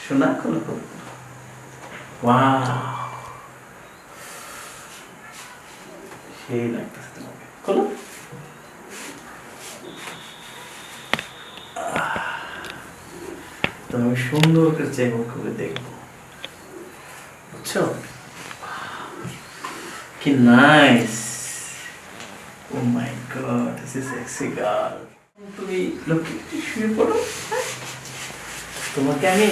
শোনা খোলো খোলো। ওয়াও, সেই লাগতেছে তোমাকে। খোলো। তুমি সুন্দর করে চেক করে দেখবো, বুঝছো? কি nice. Oh my God, this is sexy girl. তুমি লক্ষ্মী শুয়ে পড়ো, তোমাকে আমি,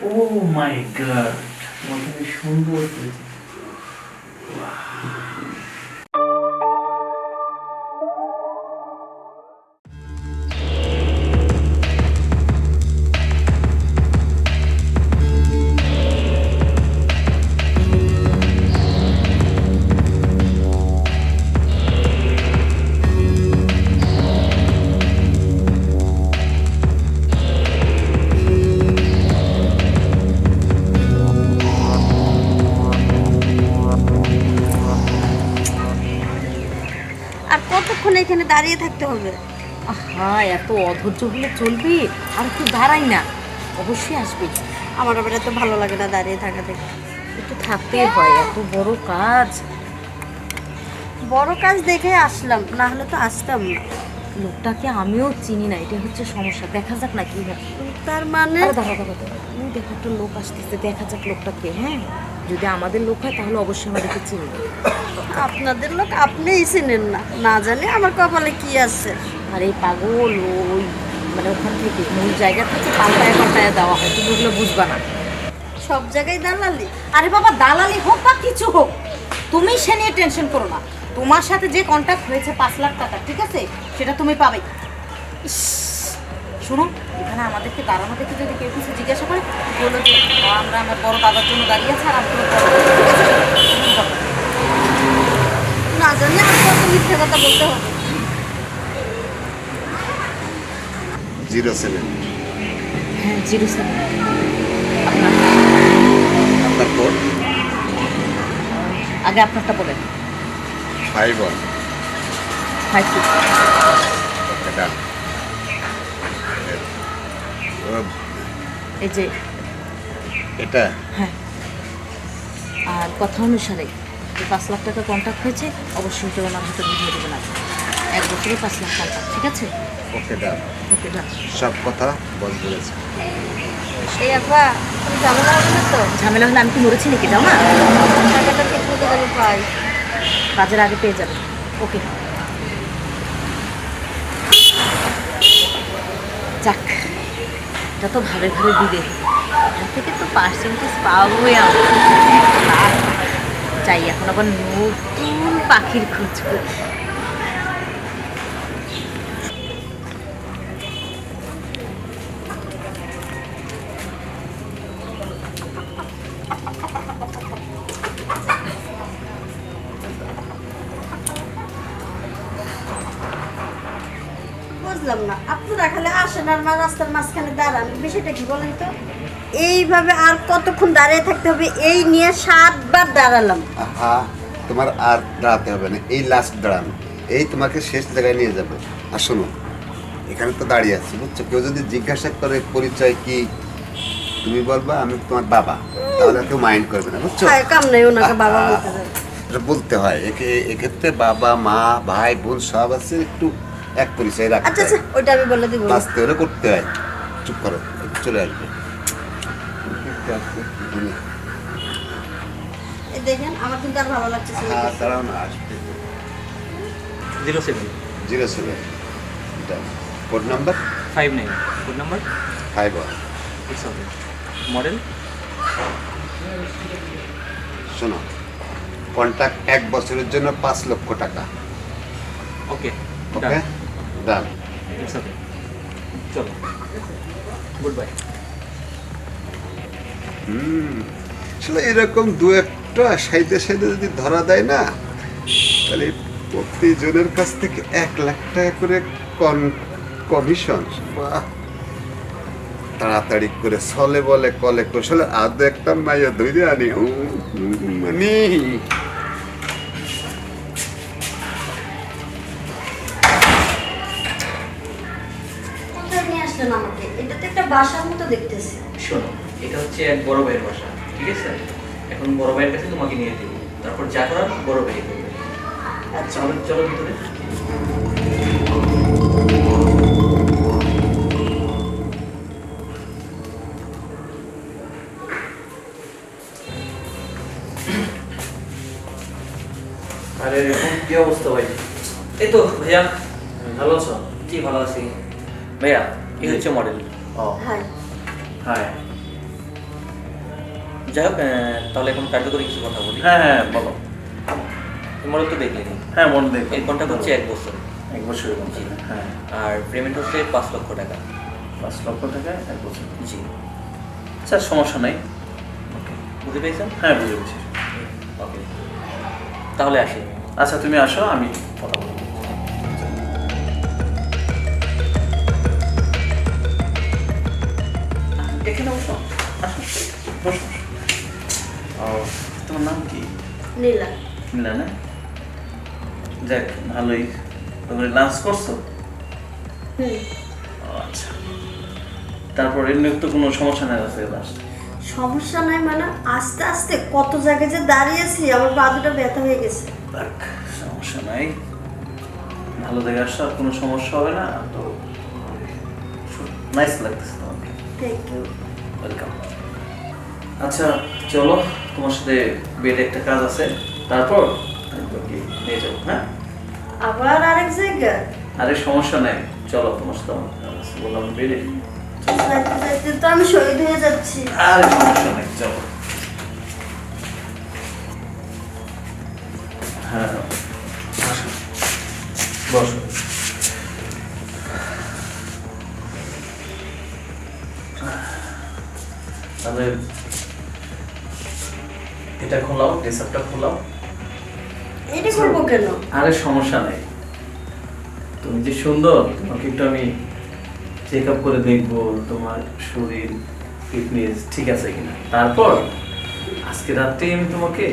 ও মাই গড, তোমাকে আমি সুন্দর করেছি। আর কতক্ষণ এখানে দাঁড়িয়ে থাকতে হবে? হ্যাঁ, এত অধৈর্য হলে চলবি? আর একটু দাঁড়াই না, অবশ্যই আসবি। আমার আবার এত ভালো লাগে না দাঁড়িয়ে থাকা থেকে। একটু থাকতেই হয়, এত বড় কাজ। বড় কাজ দেখে আসলাম, না হলে তো আসতাম না। লোকটাকে আমিও চিনি না, এটা হচ্ছে সমস্যা। দেখা যাক না কি হয়। তার মানে আরে দাঁড়া দাঁড়া দাঁড়া, ওই দেখো একটা লোক আসতেছে, দেখা যাক লোকটাকে। হ্যাঁ, যদি আমাদের লোক হয় তাহলে অবশ্যই আমাদেরকে চিনবে। আপনাদের লোক আপনিই চিনেন না, না জানি আমার কপালে কি আছে। আর এই পাগল ওই মানে ওখান থেকে মূল জায়গা থেকে পাল্টায় পাল্টায় দেওয়া হয়, তুমি ওগুলো বুঝবা না। সব জায়গায় দালালি। আরে বাবা, দালালি হোক বা কিছু হোক, তুমি সে নিয়ে টেনশন করো না। তোমার সাথে যে কন্ট্যাক্ট হয়েছে 5 লাখ টাকা, ঠিক আছে, সেটা তুমি পাবে। ইস, শোনো, এখানে আমাদেরকে দাঁড়ানো দেখে যদি কেউ কিছু জিজ্ঞাসা করে, বলো যে আমরা আমার বড় দাদার জন্য দাঁড়িয়ে আছে আর আমি তোমার বড় দাদা, ঠিক আছে? না জানি আর কত মিথ্যে কথা বলতে হবে। 07 হ্যাঁ, 07। আপনার কোড আগে আপনারটা বলেন। 51 52। এটা এই যে এটা হ্যাঁ, আর কথা অনুসারে যে 5 লাখ টাকা কন্ট্যাক্ট হয়েছে, অবশ্যই তো আমার হাতে বুঝিয়ে দেবেন আপনি। 1 বছরে 5 লাখ কন্ট্যাক্ট, ঠিক আছে? ওকে ডান, ওকে, ডান। সব কথা বল বলেছে। এই আপা, তুমি ঝামেলা হবে না তো? ঝামেলা হলে আমি কি মরেছি নাকি? যাও না, টাকাটা ঠিক মতো যেন পাই। কাজের আগে পেয়ে যাবে। ওকে, যাক, এটা তো ভাবে ভাবে দিবে। এখান থেকে তো পার্সেন্টেজ পাবোই আমি। চাই এখন আবার নতুন পাখির খোঁজ করি। বুঝলাম না, আপনারা খালি আসেন আর রাস্তার মাঝখানে দাঁড়ান, বিষয়টা কি বলেন তো? এইভাবে আর কতক্ষণ দাঁড়িয়ে থাকতে হবে? এই নিয়ে 7 বার দাঁড়ালাম। আহা, তোমার আর দাঁড়াতে হবে না, এই লাস্ট দাঁড়ানো, এই তোমাকে শেষ জায়গায় নিয়ে যাবে। আর শোনো, এখানে তো দাঁড়িয়ে আছি, বুঝছো? কেউ যদি জিজ্ঞাসা করে পরিচয় কি, তুমি বলবা আমি তোমার বাবা, তাহলে কেউ মাইন্ড করবে না, বুঝছো? খায় কাম নাই ওনাকে বাবা বলতে দেয়। এটা বলতে হয়, এক্ষেত্রে বাবা মা ভাই বোন সব আছে, একটু এক পরিচয় রাখতে আচ্ছা হয়। আচ্ছা, ওইটা আমি বলে দিব। বাঁচতে হলে করতে হয়। চুপ করো, একটু চলে আসবে। এই দেখেন, আমার কিন্তু আর ভালো লাগছে না। হ্যাঁ, দাঁড়াও না, আসবে। 07 07 এটা code number 59 code number 51। It's okay. Model শোনো, কন্ট্যাক্ট 1 বছরের জন্য 5 লক্ষ টাকা। ওকে, ওকে ডান। ইটস ওকে, চলো, গুড বাই। আসলে এরকম দু একটা সাইডে সাইডে যদি ধরা দেয় না, তাহলে প্রতিজনের কাছ থেকে 1 লাখ টাকা করে কমিশন। বাহ, তাড়াতাড়ি করে ছলে বলে কলে কৌশলে আদৌ একটা মাইয়া ধরে আনি। মানে কোথায় নিয়ে আসলেন আমাকে? এটা তো একটা বাসার মতো দেখতেছি। শোনো, এটা হচ্ছে এক বড় ভাইয়ের বাসা, ঠিক আছে? এখন বড় ভাইয়ের কাছে তোমাকে নিয়ে দেবো, তারপর যা করার বড় ভাই করবে। আচ্ছা চলো চলো ভিতরে। আরে কি অবস্থা ভাই? এই তো ভাইয়া, ভালো আছো? কি ভালো আছি। ভাইয়া এই হচ্ছে মডেল। ও হাই। হাই। যাই হোক, তাহলে এখন কার্যকরী কিছু কথা বলি। হ্যাঁ হ্যাঁ বলো। এই মডেল তো দেখলেনি। হ্যাঁ মনে দেখো। এর কন্ট্যাক্ট হচ্ছে 1 বছর, 1 বছরের মধ্যে। হ্যাঁ আর পেমেন্ট হচ্ছে 5 লক্ষ টাকা। 5 লক্ষ টাকা 1 বছর। জি, আচ্ছা সমস্যা নাই। বুঝতে পেরেছেন? হ্যাঁ বুঝে গেছি। ওকে, তাহলে আসি। আচ্ছা তুমি আসো, আমি কথা বলবো। এখানে বসো, আসো, বসো। ও, তোমার নাম কি? নীলা। মিলা না? যাক ভালোই। তোমরা লাঞ্চ করছো? হুম। ও, আচ্ছা। তারপর এমনি তো কোনো সমস্যা নাই আছে লাস্ট? সমস্যা নাই মানে আস্তে আস্তে কত জায়গায় যে দাঁড়িয়েছি আমার পা দুটো ব্যথা হয়ে গেছে। দেখ সমস্যা নাই, ভালো জায়গায় আসছো, আর কোনো সমস্যা হবে না তো। নাইস লাগতেছে তোমাকে। Thank you. ওয়েলকাম। আচ্ছা চলো, তোমার সাথে বেডে একটা কাজ আছে, তারপর আমি তোমাকে নিয়ে যাবো। হ্যাঁ আবার আরেক জায়গা আরে সমস্যা নাই, চলো তোমার সাথে আমার কাজ আছে, বললাম বেডে। যাইতে যাইতে তো আমি শহীদ হয়ে যাচ্ছি। আরে সমস্যা নাই, চলো। হ্যাঁ আসো, বসো। তাহলে এটা খোলাও, রিসেপ্টটা খোলাও। এটা করবো কেন? আরে সমস্যা নেই, তুমি যে সুন্দর, তোমাকে একটু আমি চেক আপ করে দেখবো তোমার শরীর ফিটনেস ঠিক আছে কিনা, তারপর আজকে রাত্রে আমি তোমাকে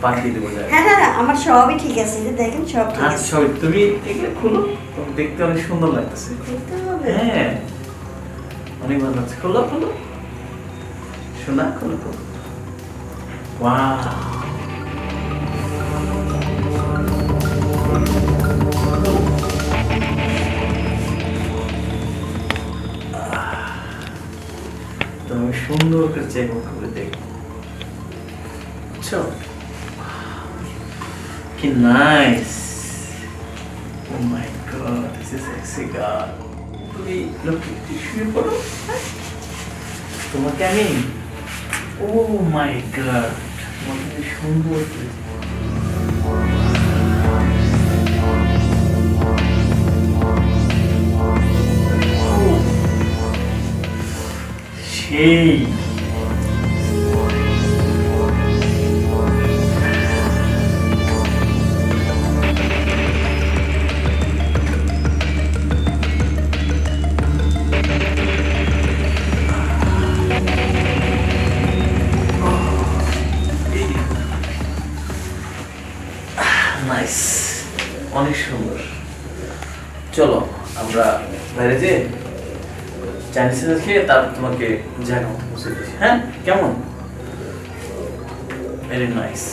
পাঠিয়ে দেবো জায়গায়। হ্যাঁ হ্যাঁ আমার সবই ঠিক আছে, এই যে দেখেন সব ঠিক আছে। আচ্ছা তুমি এগুলো খুলো, তোমাকে দেখতে অনেক সুন্দর লাগতেছে। করতে হবে। হ্যাঁ অনেক ভালো লাগছে, খোলো খোলো শোনা, খোলো খোলো। ওয়াও, তুমি সুন্দর করে চেক করে দেখো, বুঝছো? কি nice, oh my God, this is sexy girl. তুমি লক্ষ্মী শুয়ে পড়ো, হ্যাঁ? তোমাকে আমি, ও মাই গড, তোমাকে সুন্দর করে সেই নাইস, অনেক সুন্দর। চলো আমরা বাইরে যে চাইনিজ খেয়ে তারপর তোমাকে জায়গা মতো পৌঁছে দিচ্ছি। হ্যাঁ কেমন? Very nice.